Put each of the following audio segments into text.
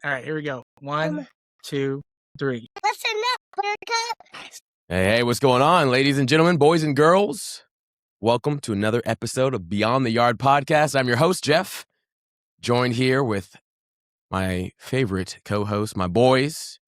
All right, here we go. 1, 2, 3. Listen up, Buttercup. Hey, what's going on, ladies and gentlemen, boys and girls? Welcome to another episode of Beyond the Yard podcast. I'm your host, Geoff, joined here with my favorite co-host, my boys.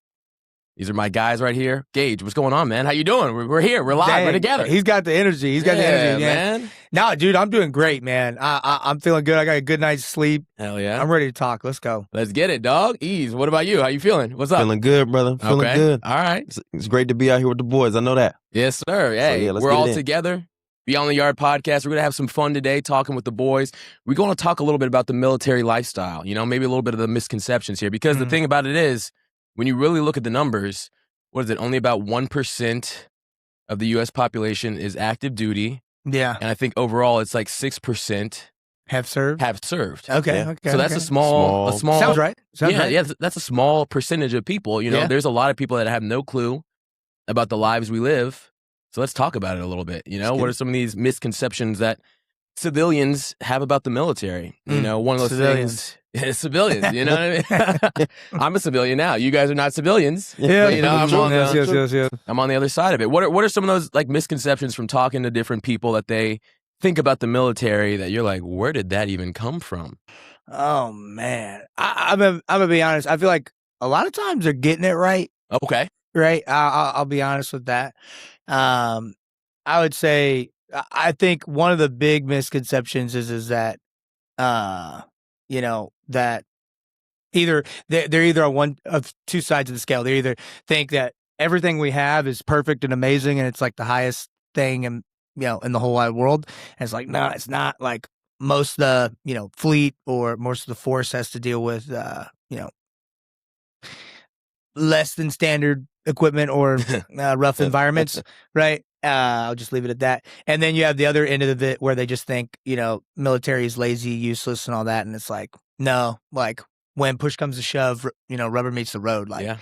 These are my guys right here. Gage, what's going on, man? How you doing? We're here. We're live. Dang, We're together. He's got the energy. He's got the energy, man. No, dude, I'm doing great, man. I'm feeling good. I got a good night's sleep. Hell yeah. I'm ready to talk. Let's go. Let's get it, dog. Ease, what about you? How you feeling? What's up? Feeling good, brother. Feeling Okay. good. All right. It's great to be out here with the boys. I know that. Yes, sir. Hey, yeah, let's we're get it all in. together. Beyond the Yard podcast. We're going to have some fun today talking with the boys. We're going to talk a little bit about the military lifestyle, maybe a little bit of the misconceptions here. Because the thing about it is, when you really look at the numbers, what is it? Only about 1% of the U.S. population is active duty. Yeah. And I think overall it's like 6% Have served? have served. Okay, Yeah. okay. So that's a small. Sounds right. Sounds right. Yeah, that's a small percentage of people. Yeah. There's a lot of people that have no clue about the lives we live. So let's talk about it a little bit. What are some of these misconceptions that civilians have about the military? One of those Civilians. things. Civilians, you know what I mean? I'm a civilian now. You guys are not civilians. Yeah. But, I'm on the, Yes. I'm on the other side of it. What are some of those like misconceptions from talking to different people that they think about the military that you're like, where did that even come from? Oh, man. I'm going to be honest. I feel like a lot of times they're getting it right. Okay. Right. I'll be honest with that. I would say, I think one of the big misconceptions is that, that they're either on one of two sides of the scale. They either think that everything we have is perfect and amazing and it's like the highest thing in the whole wide world. And it's like, no, it's not. Like most of the, fleet or most of the force has to deal with, less than standard equipment or rough environments, right? I'll just leave it at that. And then you have the other end of it where they just think, military is lazy, useless, and all that. And it's like, no, like when push comes to shove, rubber meets the road. Like,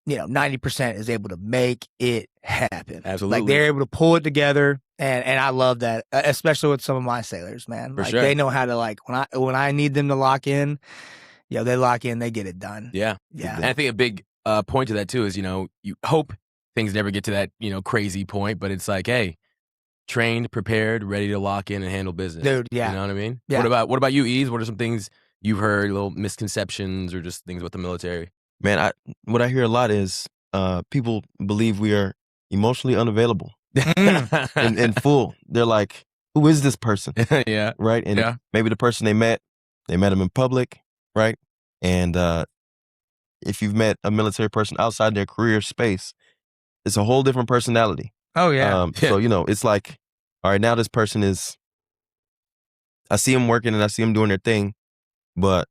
90% is able to make it happen. Absolutely. Like they're able to pull it together. And I love that, especially with some of my sailors, man. For like sure. They know how to when I need them to lock in, they lock in, they get it done. Yeah. Yeah. And I think a big point to that too is, you hope things never get to that, crazy point, but it's like, hey, trained, prepared, ready to lock in and handle business. Dude, yeah. You know what I mean? Yeah. What about you, Ease? What are some things you've heard, little misconceptions or just things about the military? Man, what I hear a lot is people believe we are emotionally unavailable and full. They're like, who is this person? Yeah. Right? And maybe the person they met him in public, right? And if you've met a military person outside their career space, it's a whole different personality. Oh, yeah. So, it's like, all right, now this person I see them working and I see them doing their thing, but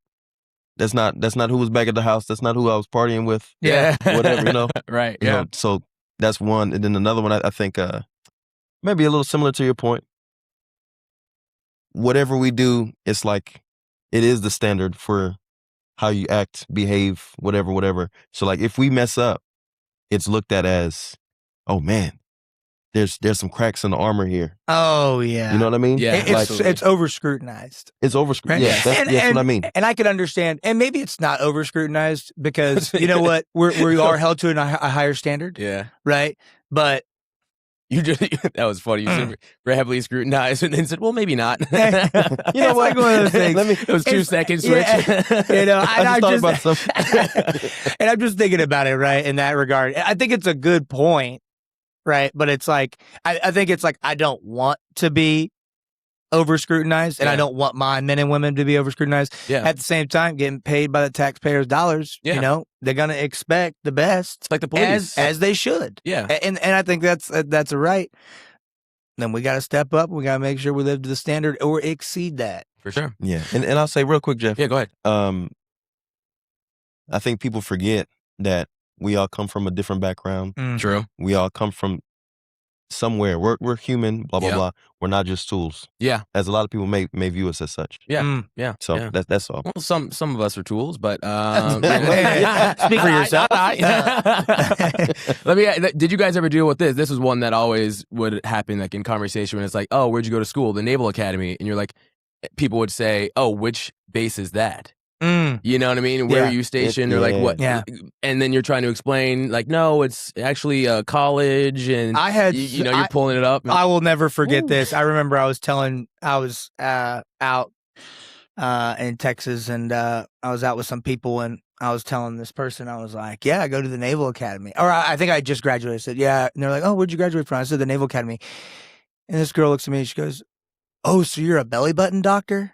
that's not who was back at the house. That's not who I was partying with. Yeah. Whatever, Right. You Yeah. know, so that's one. And then another one, I think maybe a little similar to your point. Whatever we do, it's like, it is the standard for how you act, behave, whatever. So like if we mess up, it's looked at as, oh man, there's some cracks in the armor here. Oh, yeah. You know what I mean? Yeah. It's over scrutinized. It's over. Right? Yeah, that's what I mean. And I could understand, and maybe it's not over scrutinized because you know what, we are held to a higher standard, Yeah. right? But That was funny. You said we're heavily scrutinized and then said, well, maybe not. you know It's what? like one of those things. It was 2 seconds switch. Yeah, I just thought about something. and I'm just thinking about it, right? In that regard, I think it's a good point, right? But it's like I think it's like I don't want to be over scrutinized, and I don't want my men and women to be over scrutinized. Yeah. At the same time, getting paid by the taxpayers' dollars, they're gonna expect the best, It's like the police. as they should. Yeah. And I think that's a right. Then we got to step up. We got to make sure we live to the standard or exceed that. For sure. Yeah. And I'll say real quick, Geoff. Yeah, go ahead. I think people forget that we all come from a different background. True. We all come from somewhere. We're human, blah, blah, blah. We're not just tools. Yeah. As a lot of people may view us as such. Yeah. Yeah. So yeah. that's all. Well, some of us are tools, but Speak for yourself. Did you guys ever deal with this? This was one that always would happen, like in conversation when it's like, oh, where'd you go to school? The Naval Academy, and you're like, people would say, oh, which base is that? You know what I mean? Where are you stationed or like what? Yeah. And then you're trying to explain like, no, it's actually a college and I had, you're pulling it up. I will never forget this. I remember I was out in Texas and I was out with some people and I was telling this person, I was like, yeah, I go to the Naval Academy. Or I think I just graduated. I said, yeah. And they're like, oh, where'd you graduate from? I said, the Naval Academy. And this girl looks at me and she goes, oh, so you're a belly button doctor?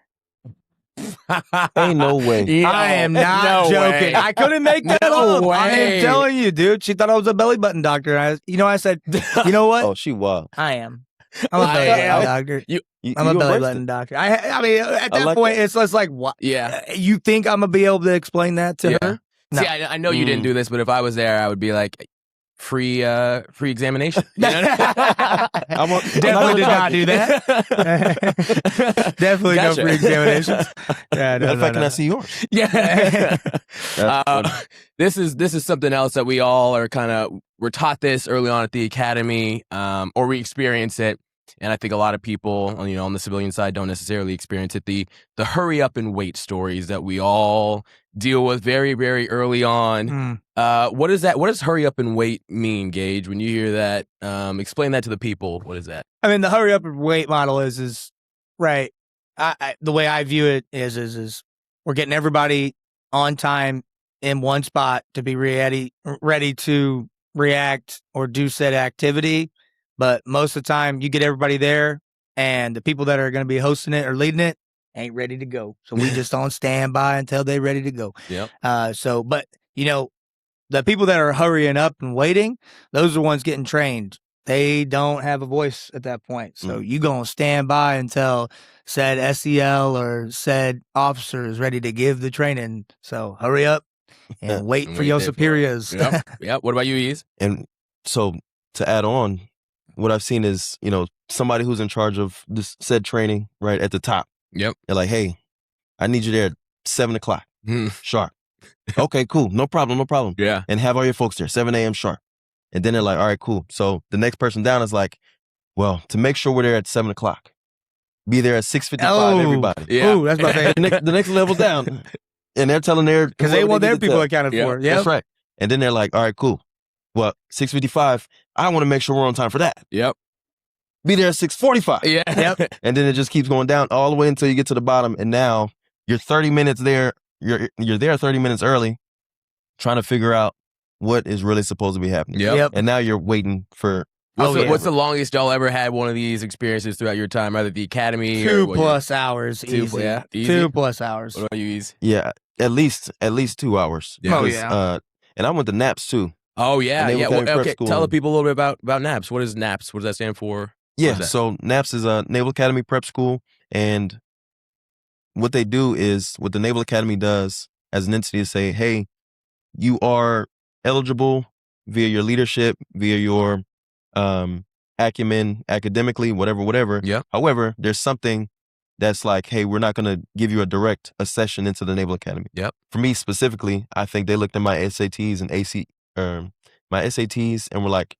Ain't no way. I am not joking. Way. I couldn't make that No up. way. I am telling you, dude. She thought I was a belly button doctor. I said, you know what? Oh, she wild. I am. I'm a belly button doctor. I'm a belly button doctor. I mean, at that like point, it's just like, what? Yeah. You think I'm gonna be able to explain that to her? No. See, I know you didn't do this, but if I was there, I would be like, free examination. You know? Definitely did not do that. Definitely no free examinations. Yeah, Matter of fact, can I see yours? Yeah. This is something else that we all are we're taught this early on at the academy, or we experience it. And I think a lot of people, on the civilian side don't necessarily experience it. The hurry up and wait stories that we all deal with very, very early on. What is that? What does hurry up and wait mean, Gage? When you hear that, explain that to the people. What is that? I mean, the hurry up and wait model is right. The way I view it is we're getting everybody on time in one spot to be ready to react or do said activity. But most of the time, you get everybody there, and the people that are going to be hosting it or leading it ain't ready to go. So we just on standby until they're ready to go. Yep. But the people that are hurrying up and waiting, those are the ones getting trained. They don't have a voice at that point. So you going to stand by until said SEL or said officer is ready to give the training. So hurry up and wait for your superiors. Yep. What about you, Ease? And so to add on, what I've seen is, somebody who's in charge of this said training right at the top. Yep. They're like, hey, I need you there at 7:00 sharp. Okay, cool. No problem. Yeah. And have all your folks there, 7 a.m. sharp. And then they're like, all right, cool. So the next person down is like, well, to make sure we're there at 7:00, be there at 6:55, everybody. Yeah. Ooh, that's my favorite. The next level down. And they're telling Because they want their people accounted for. Yeah. That's right. And then they're like, all right, cool. Well, 6:55, I want to make sure we're on time for that. Yep. Be there at 6:45. Yeah. Yep. And then it just keeps going down all the way until you get to the bottom. And now you're 30 minutes there. You're there 30 minutes early trying to figure out what is really supposed to be happening. Yep. And now you're waiting for... What's the longest y'all ever had one of these experiences throughout your time, either the academy 2+ hours. Easy. Yeah, easy. 2+ hours. What about you, Ease? Yeah, at least 2 hours. Yeah. Because, and I went to NAPS too. Oh, yeah. Naval Academy Prep Okay, School. tell the people a little bit about NAPS. What is NAPS? What does that stand for? Yeah, so NAPS is a Naval Academy Prep School, and what they do is, what the Naval Academy does as an entity is say, hey, you are eligible via your leadership, via your acumen, academically, whatever. Yeah. However, there's something that's like, hey, we're not going to give you a direct accession into the Naval Academy. Yep. For me specifically, I think they looked at my SATs and my SATs and were like,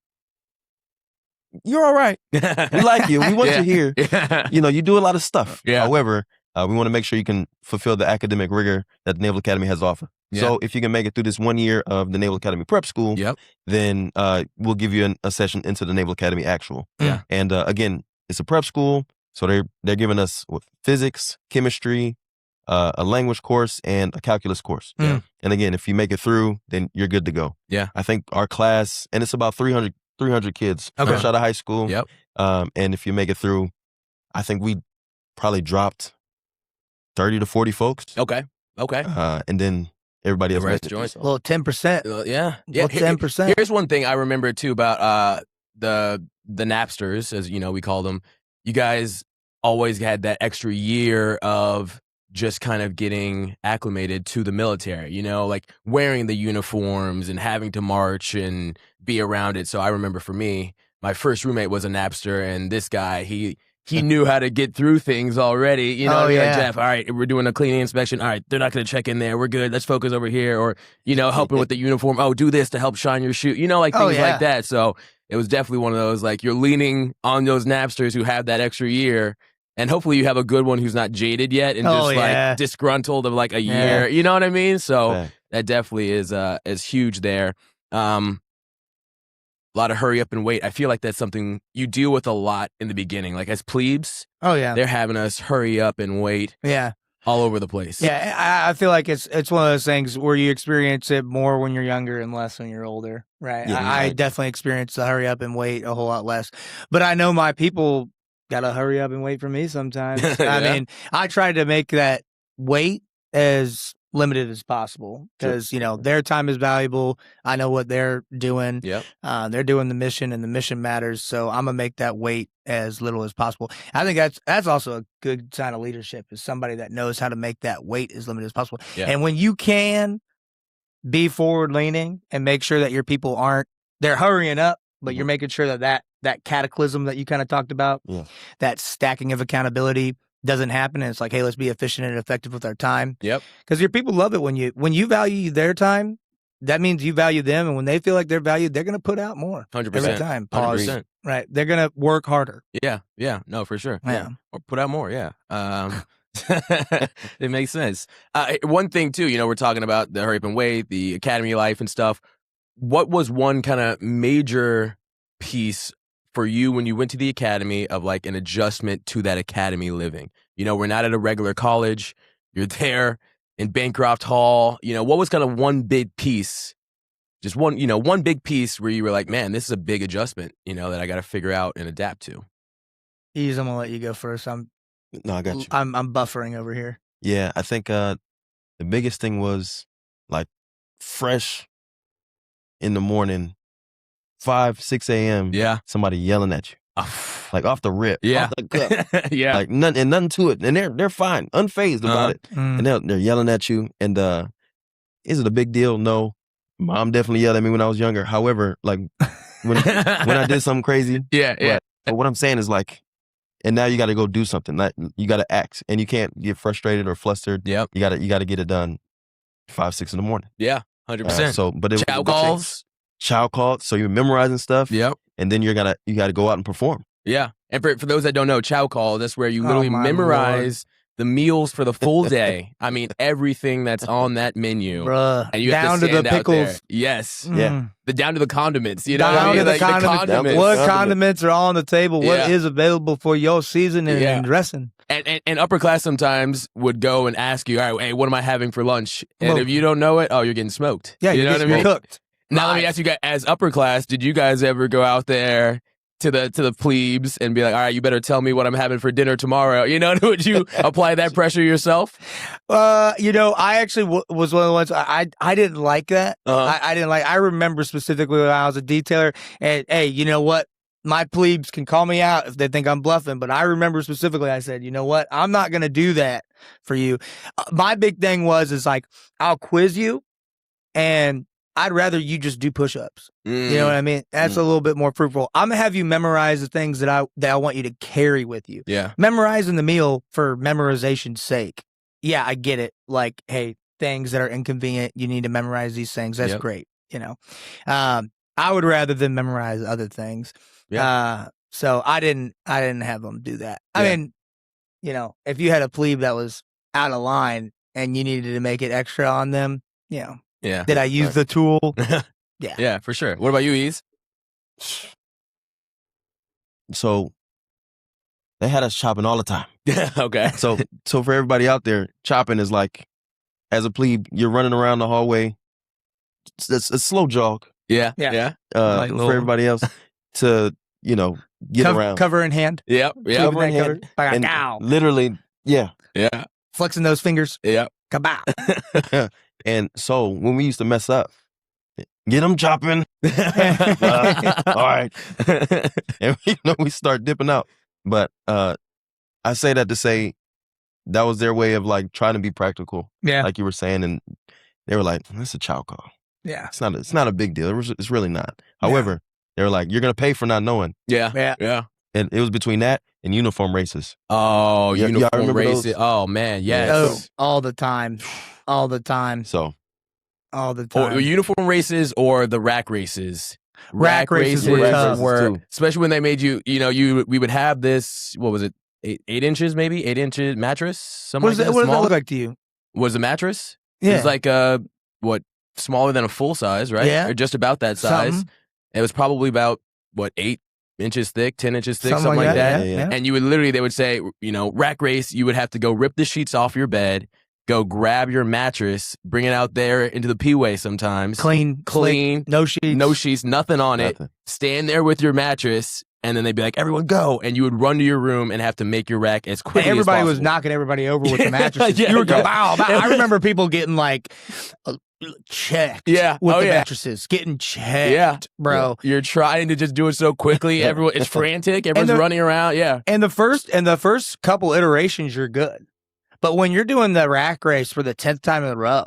you're all right. We like you. We want you here. Yeah. You do a lot of stuff. Yeah. However, we want to make sure you can fulfill the academic rigor that the Naval Academy has to offer. Yeah. So if you can make it through this 1 year of the Naval Academy Prep School, Yep. then we'll give you a session into the Naval Academy actual. Yeah. And again, it's a prep school, so they're giving us physics, chemistry, a language course, and a calculus course. Yeah. And again, if you make it through, then you're good to go. Yeah. I think our class, and it's about 300 kids fresh out of high school. Yep. And if you make it through, I think we probably dropped 30 to 40 folks. Okay. And then everybody else made it. joined. A little 10%. Yeah. Well, 10%. Here's one thing I remember too about the Napsters, as we call them. You guys always had that extra year of just kind of getting acclimated to the military, like wearing the uniforms and having to march and be around it. So I remember for me, my first roommate was a Napster, and this guy, he knew how to get through things already. Like, Geoff, all right, we're doing a cleaning inspection. All right, they're not going to check in there. We're good. Let's focus over here. Or, helping with the uniform. Oh, do this to help shine your shoe. Like things like that. So it was definitely one of those, like, you're leaning on those Napsters who have that extra year And hopefully you have a good one who's not jaded yet and just like disgruntled of like a year. You know what I mean? So that definitely is huge there. A lot of hurry up and wait. I feel like that's something you deal with a lot in the beginning. Like as plebes, they're having us hurry up and wait. Yeah. All over the place. Yeah, I feel like it's one of those things where you experience it more when you're younger and less when you're older, right? Yeah, I definitely experience the hurry up and wait a whole lot less. But I know my people got to hurry up and wait for me sometimes. I mean, I try to make that wait as limited as possible because, their time is valuable. I know what they're doing. Yep. They're doing the mission and the mission matters. So I'm going to make that wait as little as possible. I think that's also a good sign of leadership is somebody that knows how to make that wait as limited as possible. Yeah. And when you can be forward leaning and make sure that your people they're hurrying up, but you're making sure that cataclysm that you kind of talked about, that stacking of accountability doesn't happen. And it's like, hey, let's be efficient and effective with our time. Yep. Because your people love it when you value their time. That means you value them, and when they feel like they're valued, they're going to put out more 100% every time. 100%. Right? They're going to work harder. Yeah, no, for sure. Yeah, or put out more. Yeah, it makes sense. One thing too, we're talking about the hurry up and wait, the academy life and stuff. What was one kind of major piece for you when you went to the academy of like an adjustment to that academy living? We're not at a regular college. You're there in Bancroft Hall. What was kind of one big piece, just one big piece where you were like, man, this is a big adjustment, that I got to figure out and adapt to? I'm going to let you go first. No, I got you. I'm buffering over here. Yeah, I think the biggest thing was like fresh in the morning, 5, 6 a.m. Yeah. Somebody yelling at you. Like off the rip. Yeah. Off the cup. Yeah. Like nothing to it. And they're fine, unfazed about it. And they're yelling at you. And is it a big deal? No. Mom definitely yelled at me when I was younger. However, like when I did something crazy. Yeah. But what I'm saying is like, and now you got to go do something. Like you got to act, and you can't get frustrated or flustered. Yep. You got to get it done 5, 6 in the morning. Yeah. 100%. But it chow calls. Chow calls. So you're memorizing stuff. Yep. And then you got to go out and perform. Yeah. And for those that don't know, chow call, that's where you literally memorize the meals for the full day. I mean, everything that's on that menu. Bruh. And you down have to to the stand out pickles. there. Yes. Yeah. Down to the condiments. Down to the like condiments. What condiments are on the table? What is available for your seasoning and dressing? And upper class sometimes would go and ask you, all right, hey, what am I having for lunch? And if you don't know it, you're getting smoked. Yeah, you know what I mean? Cooked. Now let me ask you guys, as upper class, did you guys ever go out there to the plebes and be like, all right, you better tell me what I'm having for dinner tomorrow? Would you apply that pressure yourself? I actually was one of the ones, I didn't like that. I remember specifically when I was a detailer, and hey, you know what? My plebes can call me out if they think I'm bluffing, but I remember specifically I said, you know what? I'm not going to do that for you. My big thing is like, I'll quiz you, and I'd rather you just do push-ups. You know what I mean? That's a little bit more fruitful. I'm going to have you memorize the things that I want you to carry with you. Yeah. Memorizing the meal for memorization's sake. Yeah, I get it. Like, hey, things that are inconvenient, you need to memorize these things. That's great. I would rather than memorize other things. Yeah. So I didn't have them do that. I mean, if you had a plebe that was out of line and you needed to make it extra on them, Yeah. Did I use the tool? Yeah. Yeah, for sure. What about you, Ease? So they had us chopping all the time. Okay. So for everybody out there, chopping is like, as a plebe, you're running around the hallway. It's a slow jog. Yeah. For everybody else to, get around. Cover in hand. Yep. Cover in hand. And literally, yeah. Flexing those fingers. Yep. Kabow. And so when we used to mess up, get them chopping. All right. And we start dipping out. But I say that to say that was their way of like trying to be practical. Yeah. Like you were saying. And they were like, it's a chow call. Yeah. It's not a big deal. It's really not. However, they were like, you're going to pay for not knowing. Yeah. And it was between that and uniform races. Oh, uniform races. Those? Oh, man. Yes. Oh, all the time. All the time. So. All the time. Or uniform races or the rack races. Rack races were tough. Especially when they made you, we would have this, what was it? 8 inches, maybe 8 inches mattress. Something What like does that. what does that Small. look like to you? Was the mattress? Yeah. It was like what, smaller than a full size, right? Yeah. Or just about that size. Something. It was probably about 8 inches thick, 10 inches thick, Something something like that. Yeah. And you would literally, they would say, rack race. You would have to go rip the sheets off your bed, go grab your mattress, bring it out there into the P-way sometimes. Clean. Clean. No sheets. No sheets, nothing on it. Nothing. Stand there with your mattress, and then they'd be like, everyone go. And you would run to your room and have to make your rack as quickly And everybody as was possible. knocking everybody over with the mattresses. Yeah, You were going, yeah. wow. I remember people getting like checked Yeah. with Oh, the yeah. mattresses. Getting checked, Yeah. bro. You're trying to just do it so quickly. Everyone, it's frantic. Everyone's running around. Yeah. And the first couple iterations, you're good. But when you're doing the rack race for the 10th time in a row,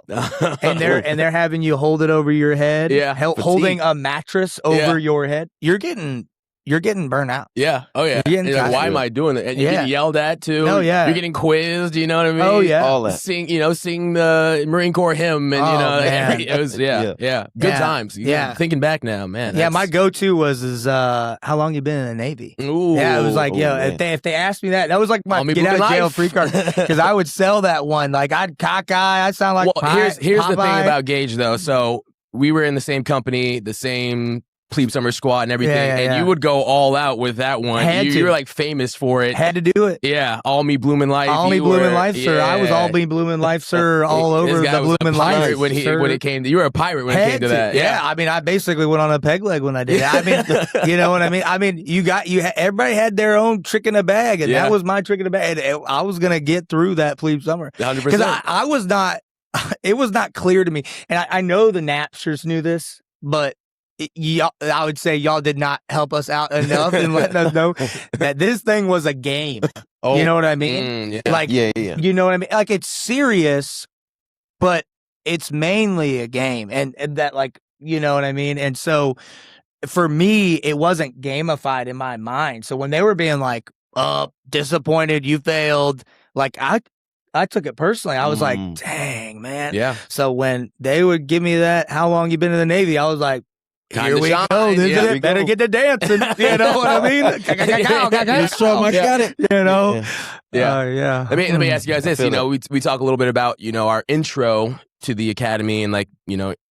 and they're having you hold it over your head, Yeah. holding a mattress over Yeah. your head, you're getting burnt out. Yeah. Oh, yeah. You're getting You're like, tired. why am I doing that? And you're Yeah. getting yelled at, too. Oh, yeah. You're getting quizzed, you know what I mean? Oh, yeah. All that. Sing the Marine Corps hymn, and, Oh, man. it was, yeah. Good Yeah. times. Yeah. Thinking back now, man. Yeah, my that's- go-to was how long you been in the Navy? Ooh. Yeah, it was like, man. if they asked me that was like my Army get out of moving jail life. free card, because I would sell that one. Like I'd cockeye, I'd sound like Well, here's the thing Popeye. about Gage, though. So we were in the same company, the same plebe summer squad and everything, Yeah, and yeah. you would go all out with that one. Had You to. were like famous for it. Had to do it. Yeah, all me blooming life. All me You blooming were- life, sir. I was yeah. all me blooming life, sir. All This over guy the was a blooming pirate life. when sir. it came to, you were a pirate when it Had came to that. Yeah, I mean, I basically went on a peg leg when I did it. I mean, you know what I mean? I mean, everybody had their own trick in the bag, and Yeah. that was my trick in the bag. And I was gonna get through that plebe summer 100%. because I was not. It was not clear to me, and I know the Napsters knew this, but. I would say y'all did not help us out enough in letting us know that this thing was a game. Oh, You know what I mean? yeah. Like, yeah. you know what I mean? Like it's serious, but it's mainly a game, and that, like, you know what I mean? And so for me, it wasn't gamified in my mind. So when they were being like, disappointed, you failed, like I took it personally. I was like, dang, man. Yeah. So when they would give me that, how long you been in the Navy? I was like, Time here to we shine. go. This Yeah, is we it. Better go. get to dancing. You know what I mean? You so much got it. You know? Yeah. Yeah. Let me ask you guys this. feel You know, we talk a little bit about, our intro to the academy and, like,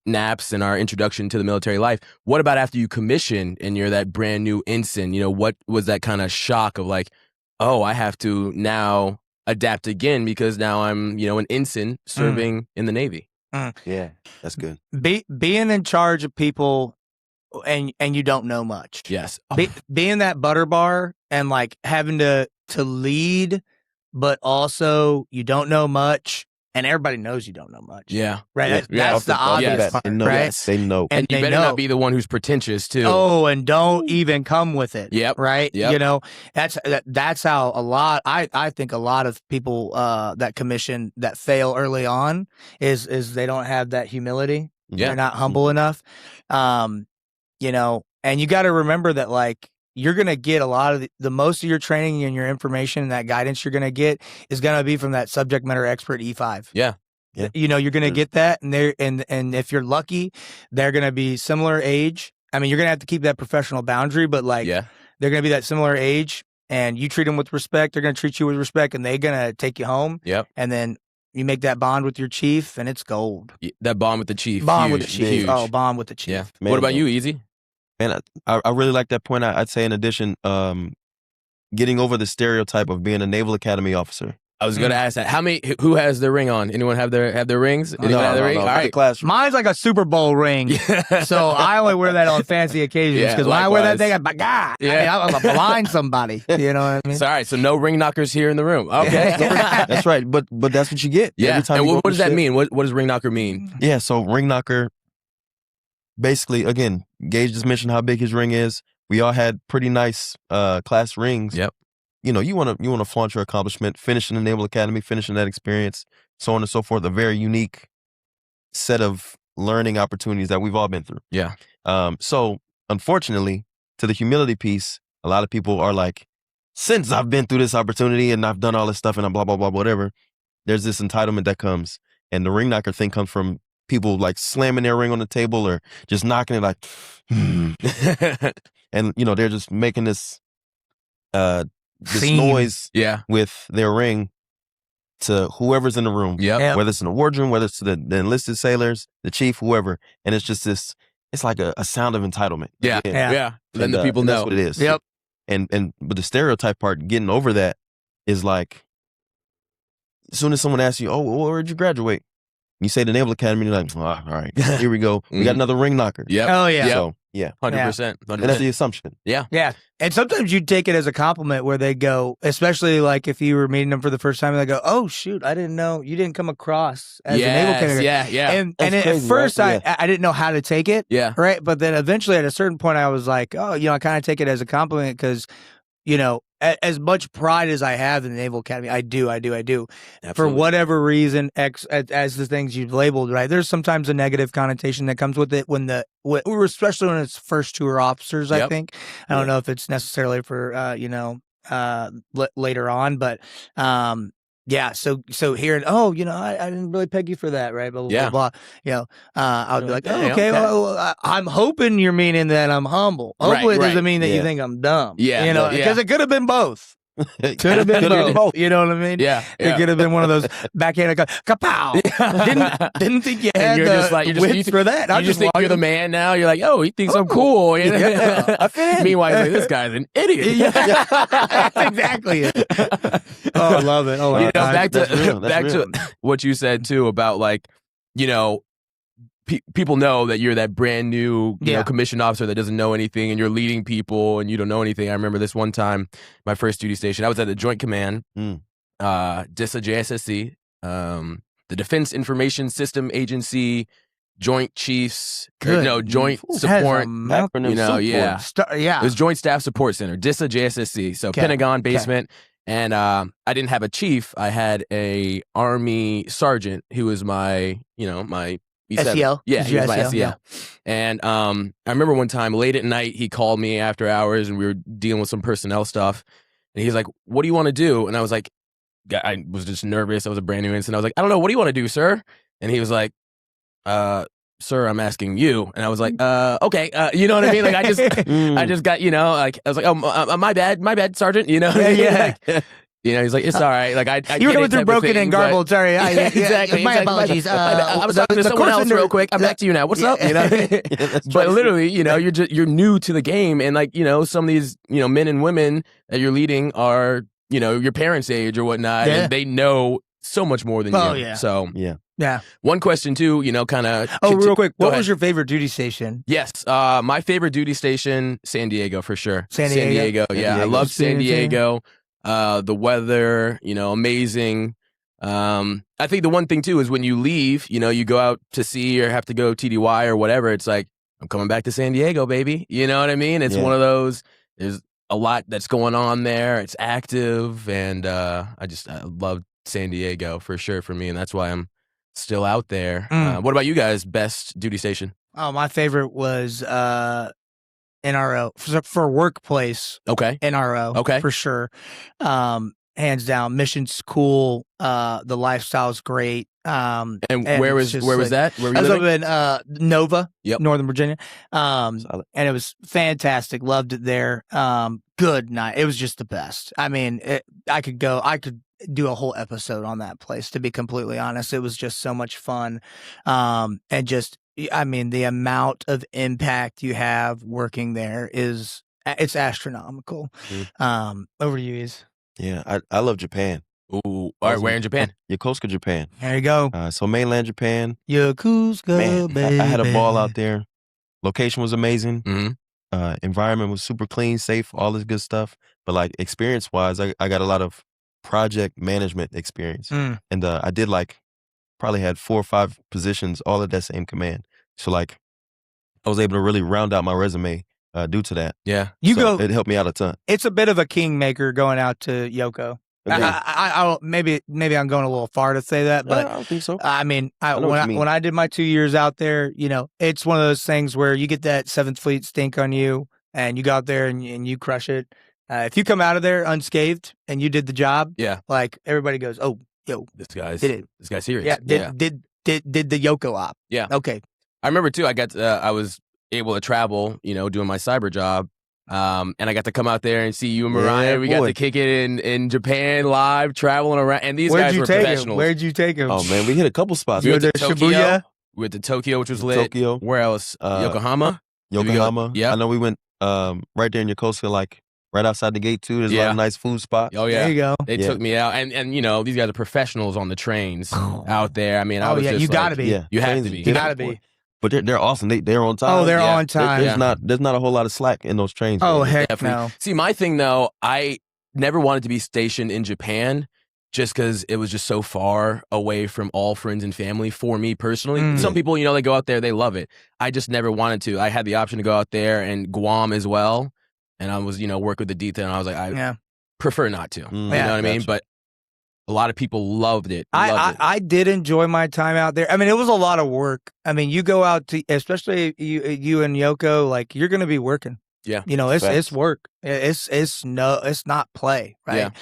naps and our introduction to the military life. What about after you commission and you're that brand new ensign? What was that kind of shock of like, oh, I have to now adapt again because now I'm, an ensign serving in the Navy? Yeah, that's good. Being in charge of people and you don't know much. Yes. Being that butter bar and like having to lead, but also you don't know much, and everybody knows you don't know much. Yeah. Right. Yeah. That's the obvious part, They know. right? They know. And you they better know. not be the one who's pretentious too. Oh, and don't even come with it. Yep. Right. Yep. That's how a lot. I think a lot of people that commission that fail early on is they don't have that humility. Yeah. They're not humble enough. And you got to remember that, like, you're going to get a lot of the most of your training and your information and that guidance you're going to get is going to be from that subject matter expert E5. Yeah. Yeah. You're going to get that. And if you're lucky, they're going to be similar age. I mean, you're going to have to keep that professional boundary, but like, Yeah. they're going to be that similar age, and you treat them with respect. They're going to treat you with respect, and they're going to take you home. Yep. And then you make that bond with your chief, and it's gold. That bond with the chief. Bond with the huge, chief. huge. Oh, bond with the chief. Yeah. Man, What about you, Easy? Man, I really like that point. I'd say in addition, getting over the stereotype of being a Naval Academy officer. I was going to ask that. Who has their ring on? Anyone have their rings? Anyone have their ring? All The right. classroom. Mine's like a Super Bowl ring. So I only wear that on fancy occasions Yeah, because when I wear that likewise. thing, I'm God. Yeah. I'm going to blind somebody. You know what I mean? So, all right. So no ring knockers here in the room. Okay. That's right. But that's what you get. Yeah. Every time And you go what to does that ship. mean? What does ring knocker mean? Yeah. So ring knocker. Basically, again, Gage just mentioned how big his ring is. We all had pretty nice class rings. Yep. You want to flaunt your accomplishment, finishing the Naval Academy, finishing that experience, so on and so forth. A very unique set of learning opportunities that we've all been through. Yeah. So unfortunately, to the humility piece, a lot of people are like, since I've been through this opportunity and I've done all this stuff and I'm blah, blah, blah, whatever, there's this entitlement that comes. And the ring knocker thing comes from people like slamming their ring on the table or just knocking it like, and they're just making this this Scene. noise Yeah. with their ring to whoever's in the room. Yep. Whether it's in the wardroom, whether it's to the enlisted sailors, the chief, whoever. And it's just this, it's like a sound of entitlement. Yeah. Yeah. Yeah. Then the people and know. that's what it is. Yep. But the stereotype part, getting over that is like, as soon as someone asks you, oh, well, where'd you graduate? You say the Naval Academy, you're like, oh, all right, here we go. We got another ring knocker. Yep. Oh yeah. So, yeah. 100%. And that's the assumption. Yeah. Yeah. And sometimes you take it as a compliment where they go, especially like if you were meeting them for the first time, and they go, oh, shoot, I didn't know you didn't come across as a naval candidate. Yeah. And That's at crazy, first, right? I didn't know how to take it. Yeah. Right. But then eventually at a certain point, I was like, oh, I kind of take it as a compliment because, as much pride as I have in the Naval Academy, I do. Absolutely. For whatever reason, as the things you've labeled, right? There's sometimes a negative connotation that comes with it especially when it's first tour officers. I Yep. think I don't know if it's necessarily for later on, but yeah. So hearing, I didn't really peg you for that, right? Blah blah Yeah. blah. blah. I would be like, Okay, okay. okay. Well, I'm hoping you're meaning that I'm humble. Hopefully, it Right. doesn't mean that you Yeah. think I'm dumb. Yeah, because yeah. it could have been both. Could have been both. You know what I mean? Yeah. It could have been one of those backhand kapow. Didn't think you had you're the just like- you're just- wits for that. You just think you're the man now. You're like, oh, he thinks I'm cool. You know? Yeah, I fit in. Meanwhile, he's like, this guy's an idiot. That's exactly it. Oh, I love it. Oh, You know, back That's real. to what you said too about like, people know that you're that brand new, commissioned officer that doesn't know anything, and you're leading people, and you don't know anything. I remember this one time, my first duty station. I was at the Joint Command, DISA JSSC, the Defense Information System Agency, Joint Chiefs, Joint Support. Acronym It was Joint Staff Support Center, DISA JSSC. So Pentagon basement. And I didn't have a chief. I had a Army sergeant who was my E7. SEL? Yeah, he was my SEL, SEL. yeah. And I remember one time late at night, he called me after hours and we were dealing with some personnel stuff. And he's like, what do you want to do? And I was like, I was just nervous. I was a brand new ensign. I was like, I don't know. What do you want to do, sir? And he was like, sir, I'm asking you. And I was like, okay. You know what I mean? Like I just got, I was like, oh, my bad, sergeant. Yeah. He's like, it's all right. Like I You were get going it through type of broken thing, and but- garbled. Sorry. Exactly. My apologies. I was talking to the someone course else under- real quick. I'm back to you now. What's up? But literally, you're new to the game, and like some of these men and women that you're leading are your parents' age or whatnot, and they know so much more than you. Oh, yeah. So Yeah. one question too, kind of. Oh, real quick. Go What ahead. was your favorite duty station? Yes, my favorite duty station, San Diego for sure. San Diego? Yeah, I love San Diego. The weather, amazing. I think the one thing too is when you leave, you go out to sea or have to go TDY or whatever. It's like, I'm coming back to San Diego, baby. You know what I mean? It's one of those. There's a lot that's going on there. It's active, and I love San Diego for sure for me, and that's why I'm still out there. What about you guys? Best duty station? Oh, my favorite was NRO for workplace. Okay. NRO. Okay. For sure. Hands down. Mission's cool. The lifestyle's great. And and where it's was just that? Where were I you was up living? in Nova, Yep. Northern Virginia. And it was fantastic. Loved it there. Good night. It was just the best. I mean, I could do a whole episode on that place, to be completely honest. It was just so much fun. And just, I mean, the amount of impact you have working there it's astronomical. Over to you, Iz. Yeah, I love Japan. Ooh, all right, where in Japan? Yokosuka, Japan. There you go. So mainland Japan. Yokosuka, Man, baby. I had a ball out there. Location was amazing. Mm-hmm. Environment was super clean, safe, all this good stuff. But like experience-wise, I got a lot of project management experience. And I did probably had 4 or 5 positions all at that same command. So like I was able to really round out my resume due to that. Yeah. It helped me out a ton. It's a bit of a kingmaker going out to Yoko. Maybe I'm going a little far to say that, but I don't think so. I mean, know what you mean. when I did my 2 years out there, it's one of those things where you get that 7th Fleet stink on you, and you go out there and you crush it. If you come out of there unscathed and you did the job, like everybody goes, "Oh, yo, this guy's serious." Yeah, did the Yoko op? Yeah. Okay. I remember too. I was able to travel, doing my cyber job And I got to come out there and see you and Mariah. Yeah, we got boy. to kick it in Japan live, traveling around. And these guys were professionals. Where'd you take him? Oh man, we hit a couple spots. We You went were to to Tokyo. Shibuya? We went to Tokyo, which was lit. Tokyo. Where else? Yokohama. Yokohama. Yep. I know we went right there in Yokosuka, like right outside the gate too. There's a lot of nice food spots. Oh yeah. There you go. They took me out, and you know these guys are professionals on the trains Oh. out there. I mean, I Oh was yeah, just you like, gotta be. Yeah, You have trains to are be. You different, gotta be. But they're awesome. They're on time. Oh, they're Yeah. on time. There's not a whole lot of slack in those trains. Oh man. heck Definitely. no. See, my thing though, I never wanted to be stationed in Japan just because it was just so far away from all friends and family for me personally. Mm. Some people, you know, they go out there, they love it. I just never wanted to. I had the option to go out there and Guam as well. And I was, you know, work with the detail. And I was like, I Yeah. prefer not to. You know Yeah, what I mean? gotcha. But a lot of people loved it. I did enjoy my time out there. I mean, it was a lot of work. I mean, you go out to, especially you and Yoko, like you're going to be working. Yeah. You know, it's Facts. work. It's not play, right?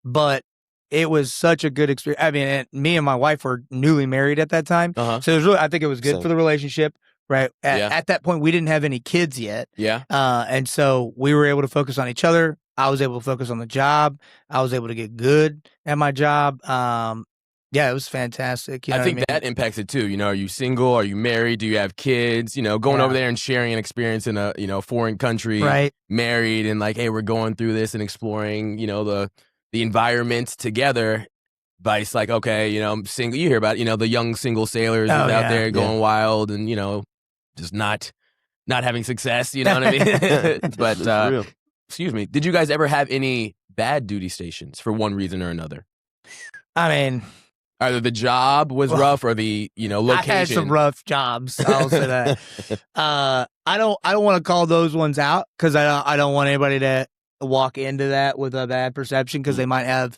But it was such a good experience. I mean, and me and my wife were newly married at that time, Uh-huh. so it was really, I think it was good Same. for the relationship. Right. At that point, we didn't have any kids yet. Yeah. And so we were able to focus on each other. I was able to focus on the job. I was able to get good at my job. Yeah, it was fantastic. You know I think what I mean? that impacts it too. You know, are you single? Are you married? Do you have kids? You know, going Yeah. over there and sharing an experience in a, you know, foreign country, Right. married, and like, hey, we're going through this and exploring, you know, the environment together. But it's like, okay, you know, I'm single. You hear about, you know, the young single sailors Oh, out yeah. there going wild and, you know, just not having success. You know what I mean? But It's real. excuse me, did you guys ever have any bad duty stations for one reason or another? I mean, Either the job was Well, rough or the, you know, location. I had some rough jobs. I'll say that. I don't want to call those ones out because I don't want anybody to walk into that with a bad perception because they might have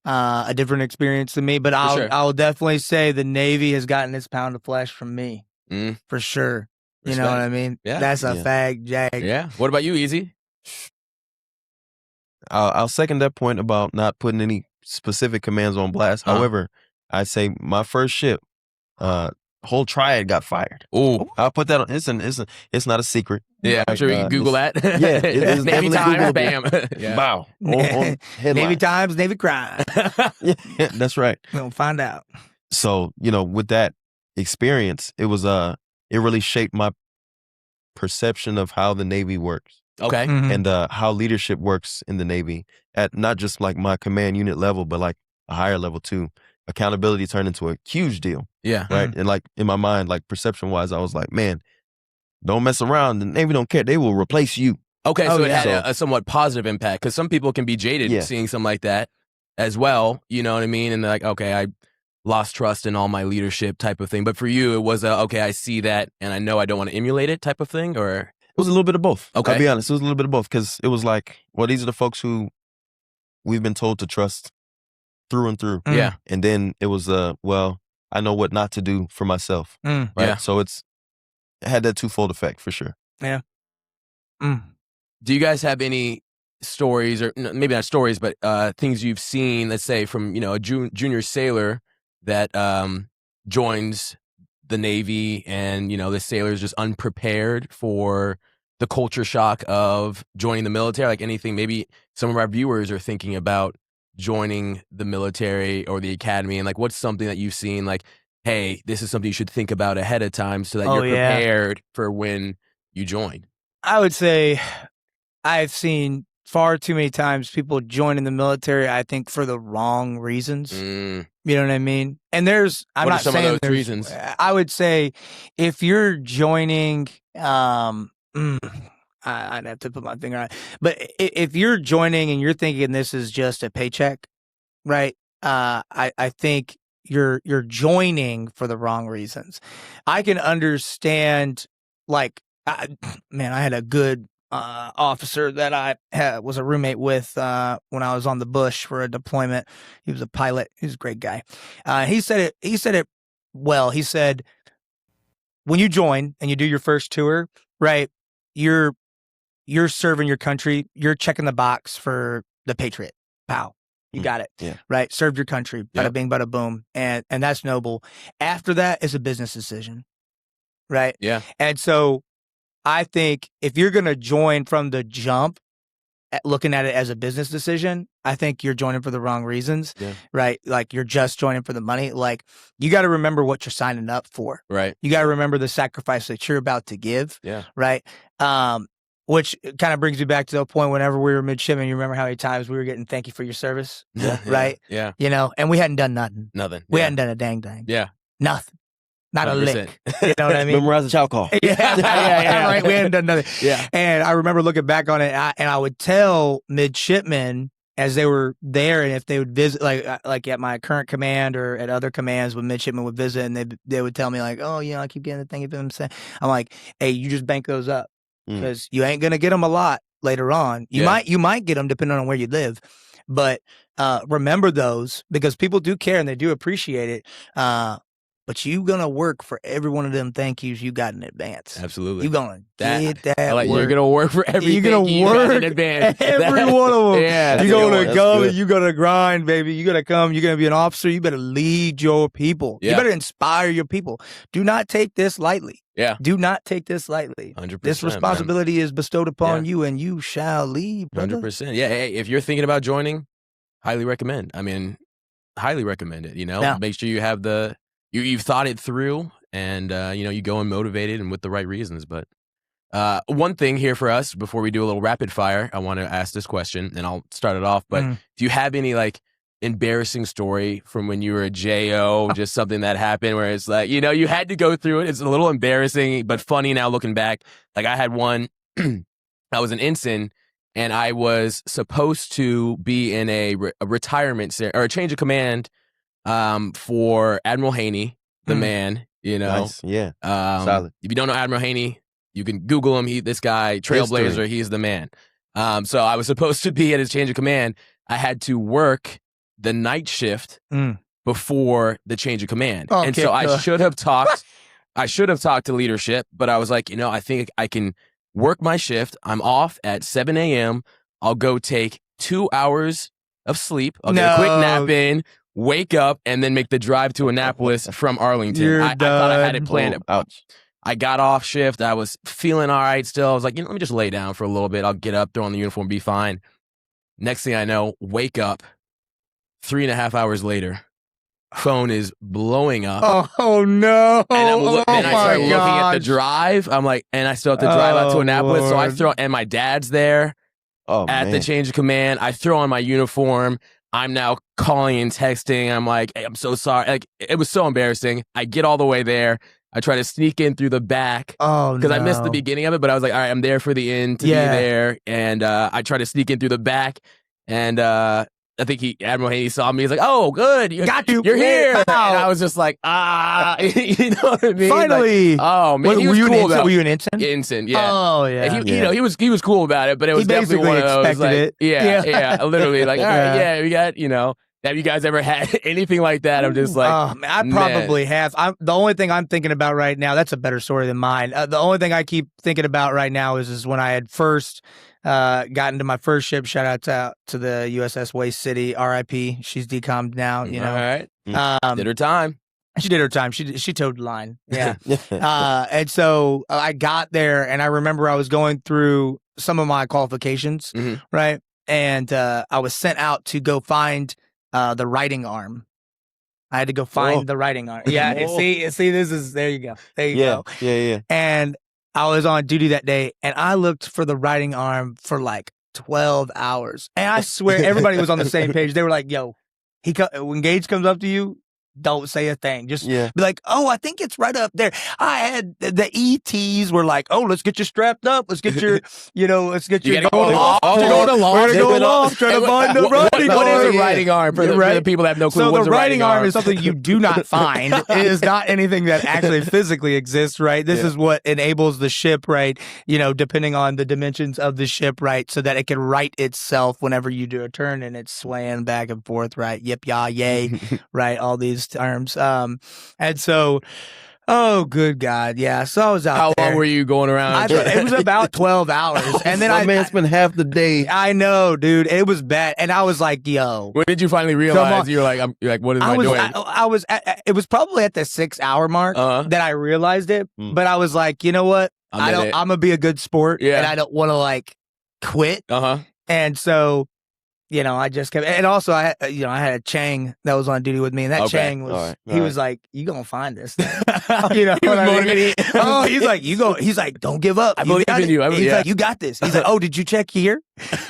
a different experience than me. But sure. I'll definitely say the Navy has gotten its pound of flesh from me for sure. You know Respect. what I mean? Yeah. That's a Yeah. fag jag. Yeah. What about you, Easy? I'll second that point about not putting any specific commands on blast. Uh-huh. However, I'd say my first ship, whole triad got fired. Oh, I'll put that on. It's not a secret. yeah. I'm sure you can Google that. yeah, it's Navy definitely Times, Googleable. bam. Yeah. Wow. On Navy headline. Times, Navy crime. Yeah, that's right. We'll find out. So, you know, with that experience, it was it really shaped my perception of how the Navy works Okay. Mhm. and how leadership works in the Navy at not just like my command unit level, but like a higher level too. Accountability turned into a huge deal, Yeah. right? And like in my mind, like perception wise, I was like, man, don't mess around. The Navy don't care. They will replace you. Okay. Oh, So it yeah. had a somewhat positive impact because some people can be jaded Yeah. seeing something like that as well. You know what I mean? And they're like, okay, I lost trust in all my leadership type of thing. But for you, it was okay, I see that and I know I don't want to emulate it type of thing, or It was a little bit of both. Okay. I'll be honest. It was a little bit of both because it was like, well, these are the folks who we've been told to trust through and through. Mm. yeah. And then it was, well, I know what not to do for myself. Mm. Right. Yeah. So it had that twofold effect for sure. Mm. Do you guys have any stories, or maybe not stories, but things you've seen, let's say from, you know, a junior sailor that joins the Navy and, you know, the sailor is just unprepared for the culture shock of joining the military? Like anything, maybe some of our viewers are thinking about joining the military or the academy, and like what's something that you've seen like, hey, this is something you should think about ahead of time so that Oh, you're yeah. prepared for when you join? I would say I've seen far too many times people join in the military, I think, for the wrong reasons. Mm, You know what I mean? And I'm What are not some of saying those there's- reasons? I would say if you're joining, I'd have to put my finger on it. But if you're joining and you're thinking this is just a paycheck, right? I think you're joining for the wrong reasons. I can understand, like, I had a good officer that I was a roommate with when I was on the bush for a deployment. He was a pilot. He was a great guy. He said it well. He said, when you join and you do your first tour, right, you're serving your country. You're checking the box for the Patriot. Pow. You got it. Yeah. Right. Served your country. Bada Yep. bing, bada boom. And that's noble. After that is a business decision. Right. Yeah. And so I think if you're going to join from the jump, looking at it as a business decision, I think you're joining for the wrong reasons, right? Like you're just joining for the money. Like you got to remember what you're signing up for. Right. You got to remember the sacrifice that you're about to give. Yeah. Right. Which kind of brings me back to the point whenever we were midshipmen, you remember how many times we were getting thank you for your service? Right? Yeah. You know, and we hadn't done nothing. Nothing. We hadn't done a dang thing. Yeah. Nothing. Not 100%. A lick. You know what I mean? Memorize the chow call. Yeah. Right. We hadn't done nothing. Yeah. And I remember looking back on it, and I would tell midshipmen as they were there, and if they would visit, like at my current command or at other commands, when midshipmen would visit, and they would tell me like, oh, you know, I keep getting the thing of them saying, I'm like, hey, you just bank those up because you ain't gonna get them a lot later on. You might get them depending on where you live, but remember those because people do care and they do appreciate it. But you gonna work for every one of them thank yous you got in advance. Absolutely. You gonna get that like work. You're gonna work for everything you're gonna work in advance. every one of them. Yeah, you're gonna come good. and you're gonna grind, baby. You're gonna come. You're gonna be an officer. You better lead your people. Yeah. You better inspire your people. Do not take this lightly. Yeah. Do not take this lightly. 100%. This responsibility is bestowed upon you, and you shall lead. 100%. Yeah. Hey, if you're thinking about joining, highly recommend. I mean, highly recommend it. You know, make sure you have you've thought it through, and you go in motivated and with the right reasons. But one thing here for us before we do a little rapid fire, I want to ask this question, and I'll start it off. But do you have any like embarrassing story from when you were a JO, just something that happened where it's like, you had to go through it. It's a little embarrassing, but funny now looking back. Like I had one, I was an ensign and I was supposed to be in a retirement or a change of command for Admiral Haney, the man, Nice. Yeah. Solid. If you don't know Admiral Haney, you can Google him. This guy, trailblazer, History. he's the man. So I was supposed to be at his change of command. I had to work the night shift before the change of command. Okay, and so I should have talked to leadership, but I was like, I think I can work my shift. I'm off at 7 a.m. I'll go take 2 hours of sleep. I'll get a quick nap in, wake up, and then make the drive to Annapolis from Arlington. I thought I had it planned. Ouch. I got off shift. I was feeling all right still. I was like, let me just lay down for a little bit. I'll get up, throw on the uniform, be fine. Next thing I know, wake up 3.5 hours later, phone is blowing up. Oh no. And I start looking at the gosh. drive. I'm like, and I still have to drive out to Annapolis. So I Lord. throw, and my dad's there at the change of command. I throw on my uniform. I'm now calling and texting. I'm like, hey, I'm so sorry. Like, it was so embarrassing. I get all the way there. I try to sneak in through the back because I missed the beginning of it, but I was like, all right, I'm there for the end to be there. And I try to sneak in through the back, and I think Admiral Haney saw me. He's like, oh, good. Got you. You're here. Wow. And I was just like, you know what I mean? Finally. Like, oh, man. He were was you cool about it. Were you an ensign? Ensign, yeah. Oh, yeah. And he was cool about it, but it was definitely basically one of those. expected Like, it. Yeah. Literally, like, all right, we got, have you guys ever had anything like that? I'm just like, oh, man, I probably have. The only thing I'm thinking about right now, that's a better story than mine. The only thing I keep thinking about right now is when I had first got into my first ship. Shout out to the USS Waste City, RIP. She's decommed now, all right. Did her time. She did her time. She towed the line. Yeah. And so I got there, and I remember I was going through some of my qualifications, right? And I was sent out to go find the writing arm. I had to go find the writing arm. Yeah. See, this is, there you go. There you go. Yeah. And I was on duty that day, and I looked for the writing arm for like 12 hours. And I swear everybody was on the same page. They were like, yo, when Gage comes up to you, don't say a thing. Just be like, oh, I think it's right up there. I had the ETs were like, oh, let's get you strapped up. Let's get your, let's get you going off. We're going aloft. Trying to find the writing arm. What is a writing arm for the people that have no clue? So what's the a writing arm is something you do not find. It is not anything that actually physically exists, right? This is what enables the ship, right? Depending on the dimensions of the ship, right? So that it can right itself whenever you do a turn and it's swaying back and forth, right? Yip, yah, yay, right? All these terms. And so Oh, good God. Yeah. So I was out How there. long were you going around? It was about 12 hours. And then My man spent half the day. I know, dude. It was bad. And I was like, yo. When did you finally realize you're like, what am I doing? It was probably at the 6 hour mark that I realized it. But I was like, you know what? I'm going to be a good sport. Yeah. And I don't want to like quit. And so, you know, I just kept, and also I had a Chang that was on duty with me, and that Chang was, he was like, "You gonna find this thing?" You know, what I mean? Oh, he's like, he's like, "Don't give up. I believe in you." He's like, "You got this." He's like, "Oh, did you check here?"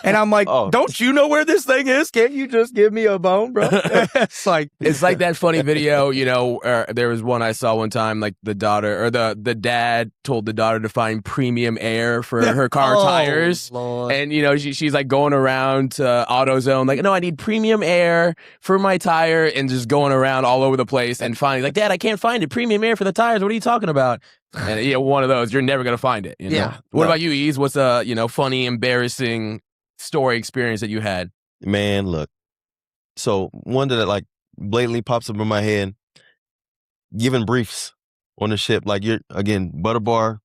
And I'm like, "Don't you know where this thing is? Can't you just give me a bone, bro?" It's like that funny video, you know, there was one I saw one time, like the daughter or the dad told the daughter to find premium air for her car tires. Lord. And, you know, she's like going around to AutoZone, like, no, I need premium air for my tire, and just going around all over the place and finding, like, Dad, I can't find it. Premium air for the tires. What are you talking about? And, you know, one of those, you're never going to find it. You know? Yeah. What about you, Ease? What's a, you know, funny, embarrassing story experience that you had? Man, look. So one that like blatantly pops up in my head, giving briefs on the ship. Like you're, again, butter bar,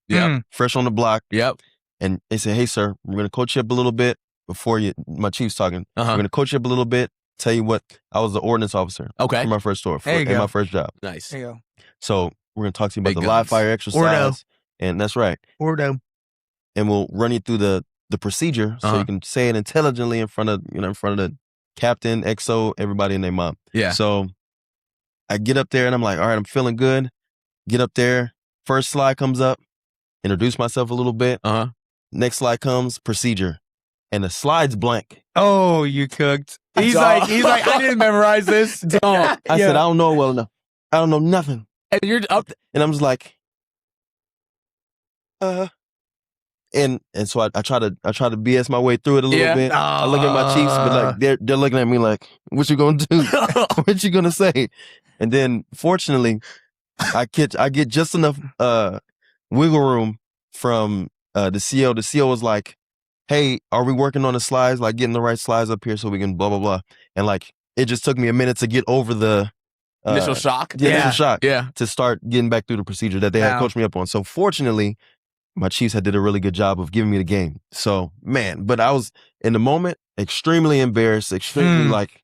fresh on the block. Yep. And they say, hey, sir, we're going to coach you up a little bit before my chief's talking. We're going to coach you up a little bit. Tell you what, I was the ordnance officer. Okay. For my first tour. There you go. My first job. Nice. There you go. So we're going to talk to you about Big the guns. live fire exercise. And that's right. Ordo. And we'll run you through the procedure so you can say it intelligently in front of the captain, XO, everybody and their mom. Yeah. So I get up there and I'm like, all right, I'm feeling good. Get up there. First slide comes up. Introduce myself a little bit. Next slide comes, procedure. And the slide's blank. Oh, you cooked. He's like, I didn't memorize this. I said, I don't know well enough. I don't know nothing. And you're up. And I'm just like, and so I try to BS my way through it a little bit. I look at my chiefs, but like they're looking at me like, what you gonna do? What you gonna say? And then fortunately, I get just enough wiggle room from the CO. The CO was like, hey, are we working on the slides? Like getting the right slides up here so we can blah, blah, blah. And like, it just took me a minute to get over the initial shock. Initial shock. Yeah. To start getting back through the procedure that they had coached me up on. So fortunately, my Chiefs did a really good job of giving me the game. So, man, but I was in the moment extremely embarrassed, extremely like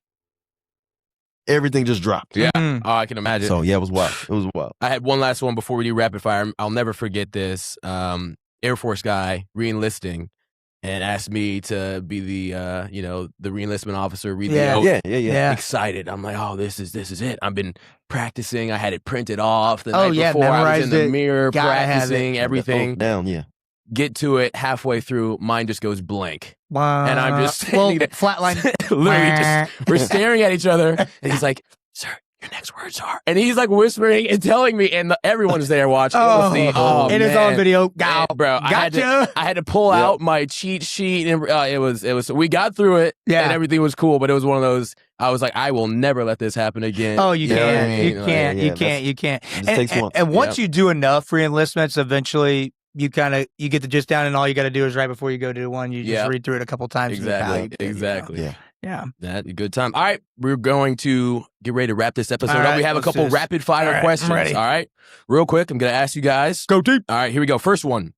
everything just dropped. Yeah. Oh, I can imagine. So, yeah, it was wild. It was wild. I had one last one before we do rapid fire. I'll never forget this. Air Force guy re-enlisting and asked me to be the the re-enlistment officer, read the oath. Yeah. Excited. I'm like, oh, this is it. I've been practicing. I had it printed off the night before. I was in the mirror practicing everything. Down, Get to it halfway through, mine just goes blank. Wow. And I'm just standing there, flatline. literally we're staring at each other, and he's like, sir, your next words are, and he's like whispering and telling me, and everyone's there watching. And it's on video. Man, bro, Gotcha. I had to pull out my cheat sheet, and it was. We got through it, and everything was cool. But it was one of those. I was like, I will never let this happen again. Oh, you can't. You can't. It just takes once. And once you do enough re-enlistments, eventually you get the gist down, and all you got to do is right before you go to one, you just read through it a couple times. Exactly. Yeah. That a good time. All right, we're going to get ready to wrap this episode up. Right, We have a couple rapid fire questions. I'm ready. All right, real quick, I'm going to ask you guys. Go deep. All right, here we go. First one.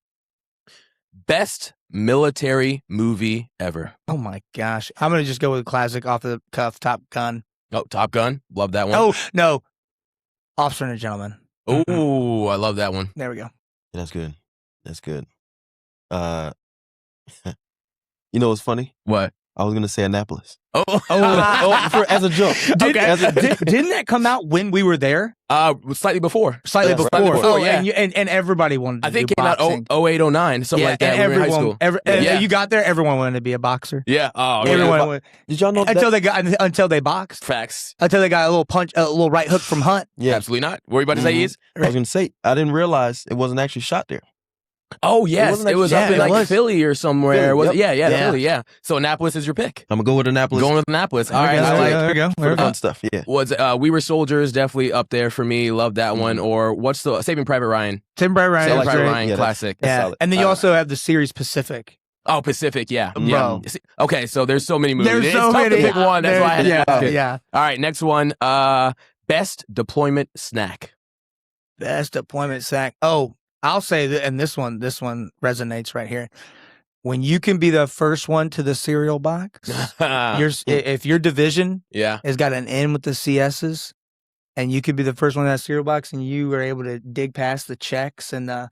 Best military movie ever. Oh my gosh, I'm gonna just go with a classic off the cuff, Top Gun. Oh, Top Gun. Love that one. Oh no, Officer and a Gentleman. Oh, I love that one. There we go. That's good. You know what's funny? What? I was gonna say Annapolis. As a joke. Didn't that come out when we were there? Slightly before. Slightly before. Oh, yeah. And everybody wanted to I think do it came out boxing. 08, 09, something like that. And when we were in high school. you got there, everyone wanted to be a boxer. Yeah. Oh, Everyone wanted, Did y'all know until they boxed. Facts. Until they got a little right hook from Hunt. Yeah. Absolutely not. What were you about to say, Is? I was gonna say I didn't realize it wasn't actually shot there. Oh, yes. It was up in like Philly or somewhere. Philly, Philly, yeah. So Annapolis is your pick. I'm gonna go with Annapolis. Going with Annapolis. All right. There we go. For the fun stuff. Yeah. Was We Were Soldiers definitely up there for me. Love that one. Or what's the Saving Private Ryan? Saving Private Ryan. Saving Private Right. Ryan classic. Yeah. solid. And then you also have the series Pacific. Oh, Pacific, yeah. Bro. Okay, so there's so many movies. There's so it's tough many. to pick one. That's why I had to ask it. Yeah. All right, next one. Best deployment snack. Best appointment sack. Oh, I'll say that, and this one resonates right here. When you can be the first one to the cereal box, if your division Yeah. has got an N with the CS's, and you could be the first one to that cereal box, and you were able to dig past the Chex and the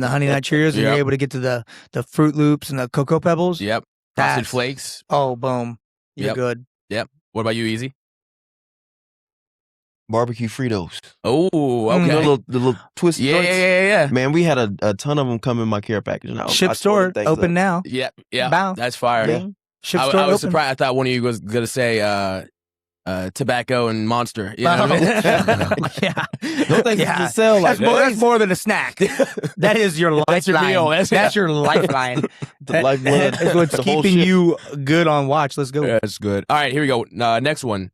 Honey Nut Cheerios, and you're able to get to the Fruit Loops and the Cocoa Pebbles. Yep. Frosted Flakes. Oh, boom. You're good. Yep. What about you, Easy? Barbecue Fritos. Oh, okay. The little twisted joints. Yeah. Man, we had a ton of them come in my care package. And Ship store open now. Yeah. Bow. That's fire. Yeah. Ship I store was open. surprised. I thought one of you was going to say tobacco and Monster. You know what I mean? Yeah. Don't think Yeah. to sell like That's more than a snack. That is your lifeline. That's your meal. That's your lifeline. the lifeblood. That's what's the whole keeping ship. you good on watch. Let's go. Yeah, that's good. All right, here we go. Next one.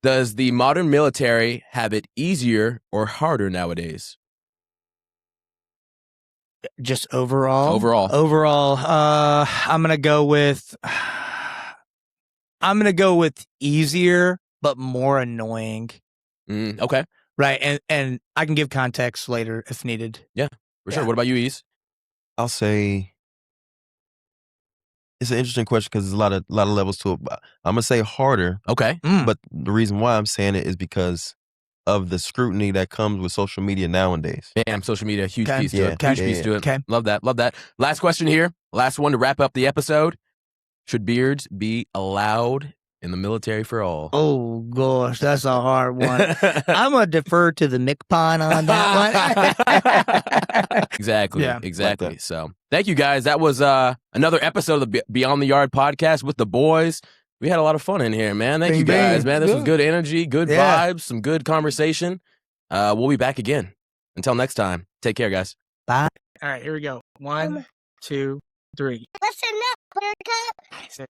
Does the modern military have it easier or harder nowadays? Just overall. Overall. I'm gonna go with easier but more annoying. Okay. Right, and I can give context later if needed. Yeah, for sure. Yeah. What about you, Ease? I'll say it's an interesting question because there's a lot of levels to it. But I'm gonna say harder. Okay. But the reason why I'm saying it is because of the scrutiny that comes with social media nowadays. Damn, social media, huge Okay. piece to Yeah. it. Huge piece to it. Okay. Love that. Last question here. Last one to wrap up the episode. Should beards be allowed in the military for all? Oh gosh, that's a hard one. I'm gonna defer to the McPon on that one. Exactly. Yeah. Exactly. Like that. So thank you guys. That was another episode of the Beyond the Yard podcast with the boys. We had a lot of fun in here, man. Thank you guys, man. This was good energy, good vibes, some good conversation. We'll be back again. Until next time, take care, guys. Bye. All right, here we go. 1, 2, 3. Listen up, Buttercup.